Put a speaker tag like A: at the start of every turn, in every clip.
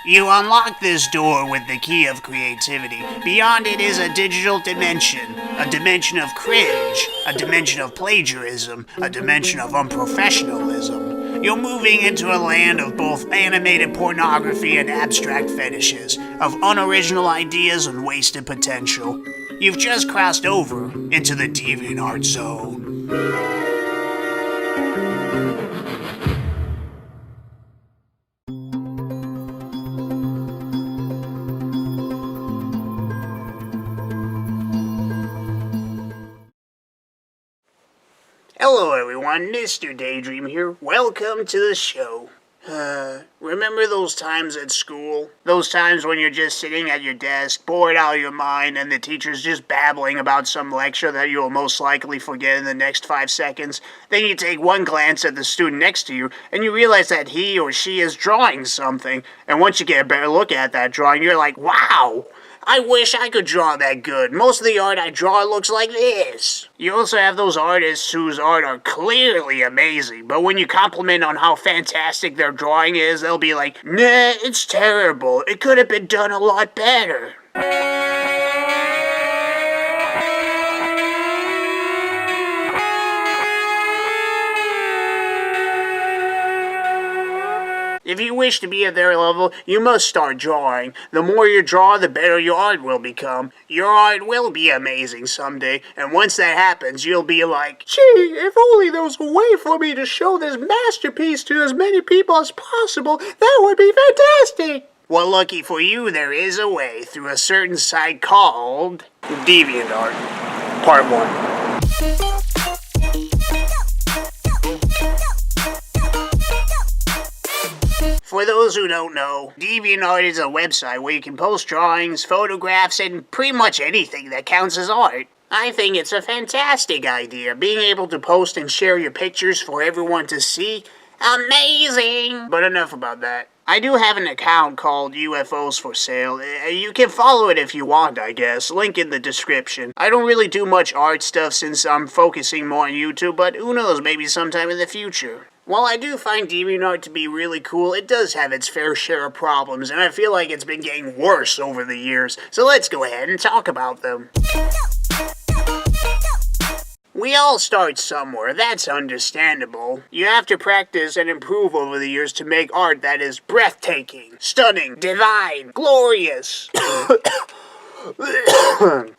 A: You unlock this door with the key of creativity. Beyond it is a digital dimension. A dimension of cringe. A dimension of plagiarism. A dimension of unprofessionalism. You're moving into a land of both animated pornography and abstract fetishes. Of unoriginal ideas and wasted potential. You've just crossed over into the DeviantArt zone. Hello everyone, Mr. Daydream here. Welcome to the show. Remember those times at school? Those times when you're just sitting at your desk, bored out of your mind, and the teacher's just babbling about some lecture that you'll most likely forget in the next 5 seconds? Then you take one glance at the student next to you, and you realize that he or she is drawing something. And once you get a better look at that drawing, you're like, wow! I wish I could draw that good. Most of the art I draw looks like this. You also have those artists whose art are clearly amazing, but when you compliment on how fantastic their drawing is, they'll be like, nah, it's terrible. It could have been done a lot better. If you wish to be at their level, you must start drawing. The more you draw, the better your art will become. Your art will be amazing someday, and once that happens, you'll be like, gee, if only there was a way for me to show this masterpiece to as many people as possible, that would be fantastic! Well, lucky for you, there is a way through a certain site called DeviantArt. Part 1. For those who don't know, DeviantArt is a website where you can post drawings, photographs, and pretty much anything that counts as art. I think it's a fantastic idea, being able to post and share your pictures for everyone to see. Amazing! But enough about that. I do have an account called UFOs for Sale. You can follow it if you want, I guess. Link in the description. I don't really do much art stuff since I'm focusing more on YouTube, but who knows, maybe sometime in the future. While I do find DeviantArt to be really cool, it does have its fair share of problems, and I feel like it's been getting worse over the years. So let's go ahead and talk about them. We all start somewhere, that's understandable. You have to practice and improve over the years to make art that is breathtaking, stunning, divine, glorious,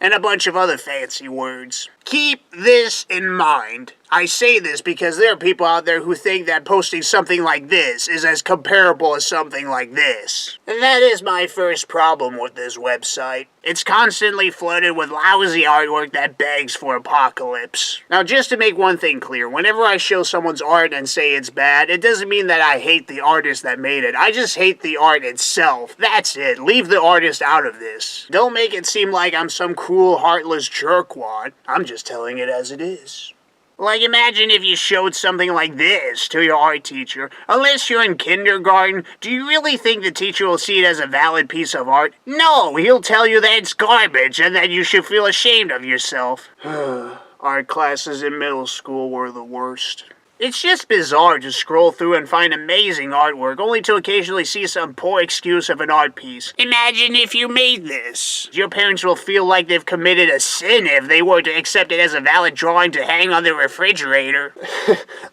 A: and a bunch of other fancy words. Keep this in mind. I say this because there are people out there who think that posting something like this is as comparable as something like this. And that is my first problem with this website. It's constantly flooded with lousy artwork that begs for apocalypse. Now, just to make one thing clear, whenever I show someone's art and say it's bad, it doesn't mean that I hate the artist that made it. I just hate the art itself. That's it. Leave the artist out of this. Don't make it seem like I'm some cruel, heartless jerkwad. I'm just telling it as it is. Like, imagine if you showed something like this to your art teacher. Unless you're in kindergarten, do you really think the teacher will see it as a valid piece of art? No, he'll tell you that it's garbage and that you should feel ashamed of yourself. Art classes in middle school were the worst. It's just bizarre to scroll through and find amazing artwork, only to occasionally see some poor excuse of an art piece. Imagine if you made this. Your parents will feel like they've committed a sin if they were to accept it as a valid drawing to hang on their refrigerator.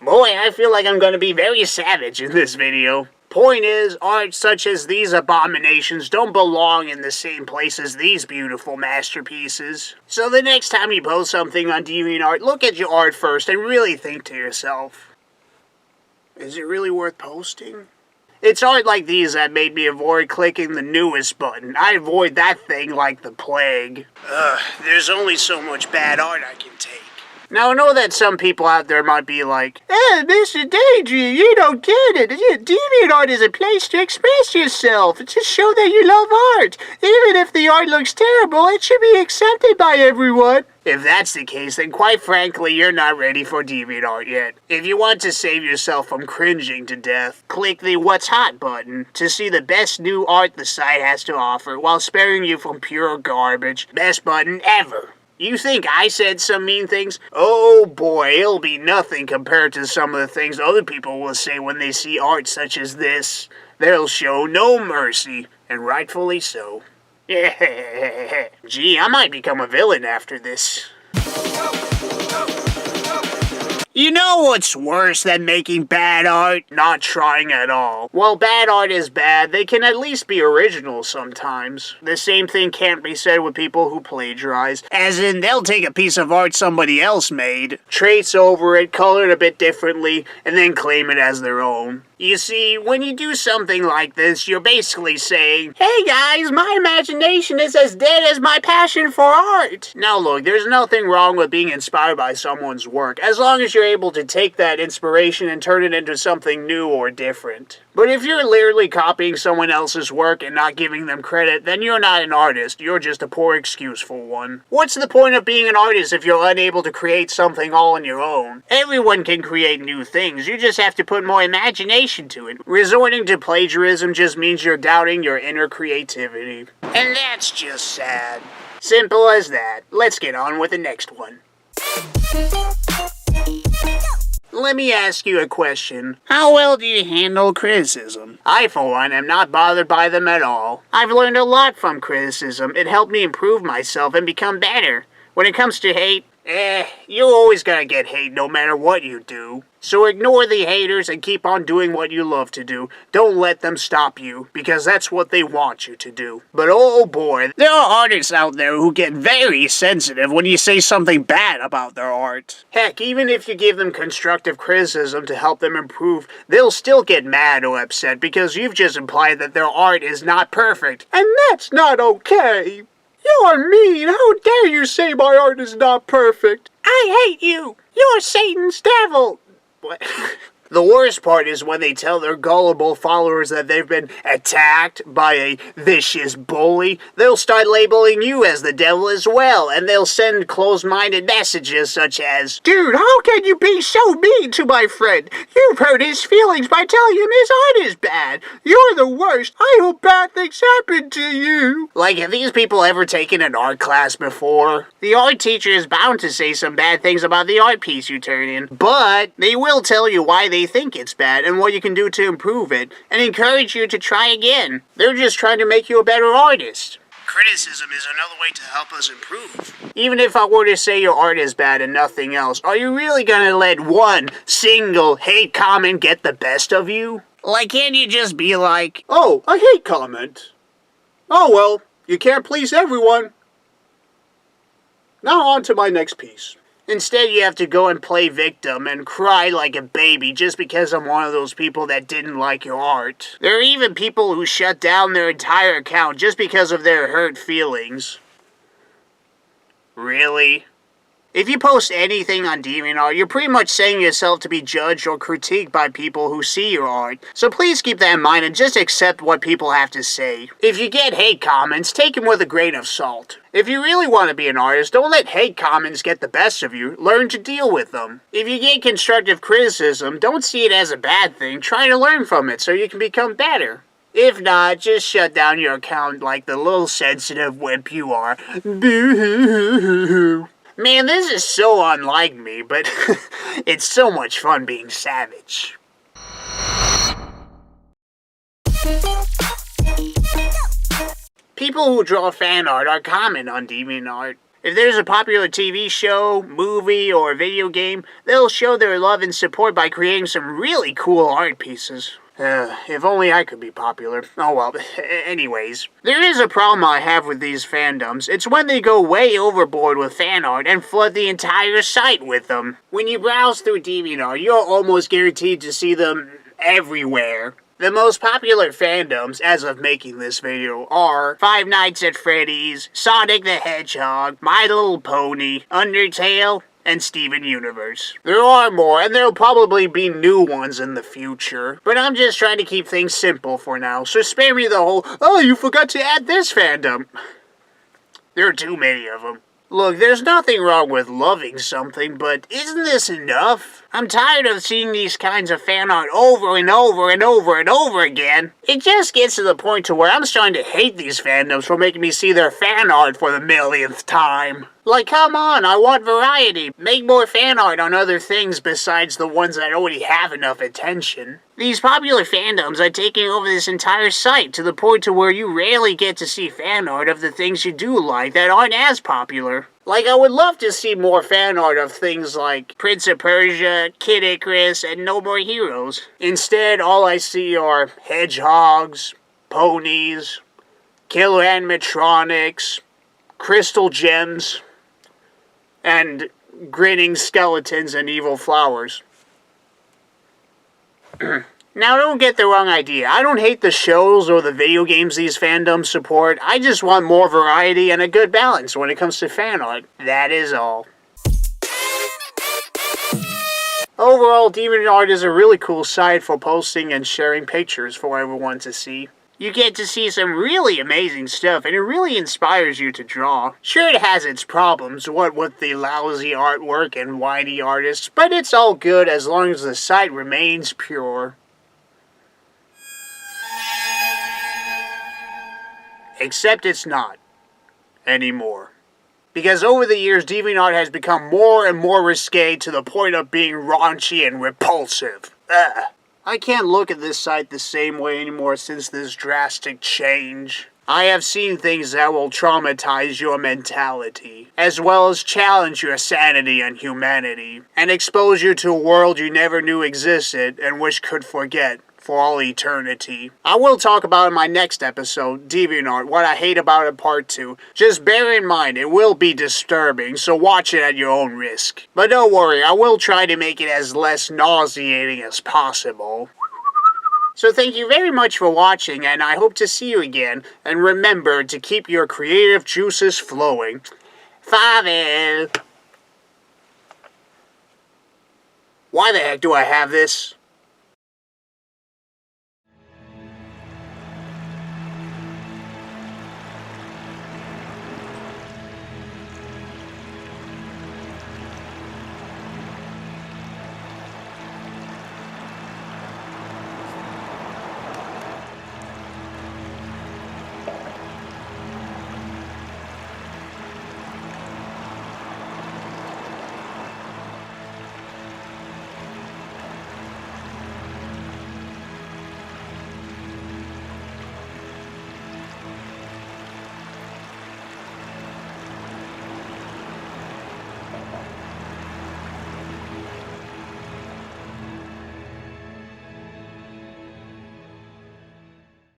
A: Boy, I feel like I'm gonna be very savage in this video. Point is, art such as these abominations don't belong in the same place as these beautiful masterpieces. So the next time you post something on DeviantArt, look at your art first and really think to yourself, is it really worth posting? It's art like these that made me avoid clicking the newest button. I avoid that thing like the plague. There's only so much bad art I can take. Now, I know that some people out there might be like, hey, Mr. Daydream, you don't get it. DeviantArt is a place to express yourself, to show that you love art. Even if the art looks terrible, it should be accepted by everyone. If that's the case, then quite frankly, you're not ready for DeviantArt yet. If you want to save yourself from cringing to death, click the What's Hot button to see the best new art the site has to offer while sparing you from pure garbage. Best button ever. You think I said some mean things? Oh boy, it'll be nothing compared to some of the things other people will say when they see art such as this. they'll show no mercy, and rightfully so. Gee, I might become a villain after this. You know what's worse than making bad art? Not trying at all. While bad art is bad, they can at least be original sometimes. The same thing can't be said with people who plagiarize, as in they'll take a piece of art somebody else made, trace over it, color it a bit differently, and then claim it as their own. You see, when you do something like this, you're basically saying, "Hey guys, my imagination is as dead as my passion for art." Now look, there's nothing wrong with being inspired by someone's work, as long as you're able to take that inspiration and turn it into something new or different. But if you're literally copying someone else's work and not giving them credit, then you're not an artist, you're just a poor excuse for one. What's the point of being an artist if you're unable to create something all on your own? Everyone can create new things, you just have to put more imagination to it. Resorting to plagiarism just means you're doubting your inner creativity. And that's just sad. Simple as that. Let's get on with the next one. Let me ask you a question. How well do you handle criticism? I, for one, am not bothered by them at all. I've learned a lot from criticism. It helped me improve myself and become better. When it comes to hate, you're always gonna get hate no matter what you do. So ignore the haters and keep on doing what you love to do. Don't let them stop you, because that's what they want you to do. But oh boy, there are artists out there who get very sensitive when you say something bad about their art. Heck, even if you give them constructive criticism to help them improve, they'll still get mad or upset because you've just implied that their art is not perfect. And that's not okay. You're mean! How dare you say my art is not perfect? I hate you! You're Satan's devil! What? The worst part is when they tell their gullible followers that they've been attacked by a vicious bully. They'll start labeling you as the devil as well, and they'll send closed-minded messages such as, "Dude, how can you be so mean to my friend? You've hurt his feelings by telling him his art is bad. You're the worst. I hope bad things happen to you." Like, have these people ever taken an art class before? The art teacher is bound to say some bad things about the art piece you turn in, but they will tell you why they think it's bad and what you can do to improve it, and encourage you to try again. They're just trying to make you a better artist. Criticism is another way to help us improve. Even if I were to say your art is bad and nothing else, are you really gonna let one single hate comment get the best of you? Like, can't you just be like, "Oh, a hate comment. Oh well, you can't please everyone. Now on to my next piece." Instead, you have to go and play victim and cry like a baby just because I'm one of those people that didn't like your art. There are even people who shut down their entire account just because of their hurt feelings. Really? If you post anything on DeviantArt, you're pretty much setting yourself to be judged or critiqued by people who see your art. So please keep that in mind and just accept what people have to say. If you get hate comments, take them with a grain of salt. If you really want to be an artist, don't let hate comments get the best of you. Learn to deal with them. If you get constructive criticism, don't see it as a bad thing. Try to learn from it so you can become better. If not, just shut down your account like the little sensitive wimp you are. Boo-hoo-hoo-hoo-hoo. Man, this is so unlike me, but it's so much fun being savage. People who draw fan art are common on DeviantArt. If there's a popular TV show, movie, or video game, they'll show their love and support by creating some really cool art pieces. If only I could be popular. Oh well, anyways. There is a problem I have with these fandoms. It's when they go way overboard with fan art and flood the entire site with them. When you browse through DeviantArt, you're almost guaranteed to see them everywhere. The most popular fandoms, as of making this video, are Five Nights at Freddy's, Sonic the Hedgehog, My Little Pony, Undertale, and Steven Universe. There are more, and there'll probably be new ones in the future. But I'm just trying to keep things simple for now, so spare me the whole, "Oh, you forgot to add this fandom." There are too many of them. Look, there's nothing wrong with loving something, but isn't this enough? I'm tired of seeing these kinds of fan art over and over and over and over again. It just gets to the point to where I'm starting to hate these fandoms for making me see their fan art for the millionth time. Like, come on, I want variety. Make more fan art on other things besides the ones that already have enough attention. These popular fandoms are taking over this entire site to the point to where you rarely get to see fan art of the things you do like that aren't as popular. Like, I would love to see more fan art of things like Prince of Persia, Kid Icarus, and No More Heroes. Instead, all I see are hedgehogs, ponies, killer animatronics, crystal gems, and grinning skeletons and evil flowers. Now, don't get the wrong idea. I don't hate the shows or the video games these fandoms support. I just want more variety and a good balance when it comes to fan art. That is all. Overall, DeviantArt is a really cool site for posting and sharing pictures for everyone to see. You get to see some really amazing stuff, and it really inspires you to draw. Sure, it has its problems, what with the lousy artwork and whiny artists, but it's all good as long as the site remains pure. Except it's not. Anymore. Because over the years, DeviantArt has become more and more risque to the point of being raunchy and repulsive. Ugh. I can't look at this site the same way anymore since this drastic change. I have seen things that will traumatize your mentality, as well as challenge your sanity and humanity, and expose you to a world you never knew existed and wish could forget for all eternity. I will talk about in my next episode, DeviantArt, what I hate about it part 2. Just bear in mind, it will be disturbing, so watch it at your own risk. But don't worry, I will try to make it as less nauseating as possible. So thank you very much for watching, and I hope to see you again. And remember to keep your creative juices flowing. Farewell. Why the heck do I have this?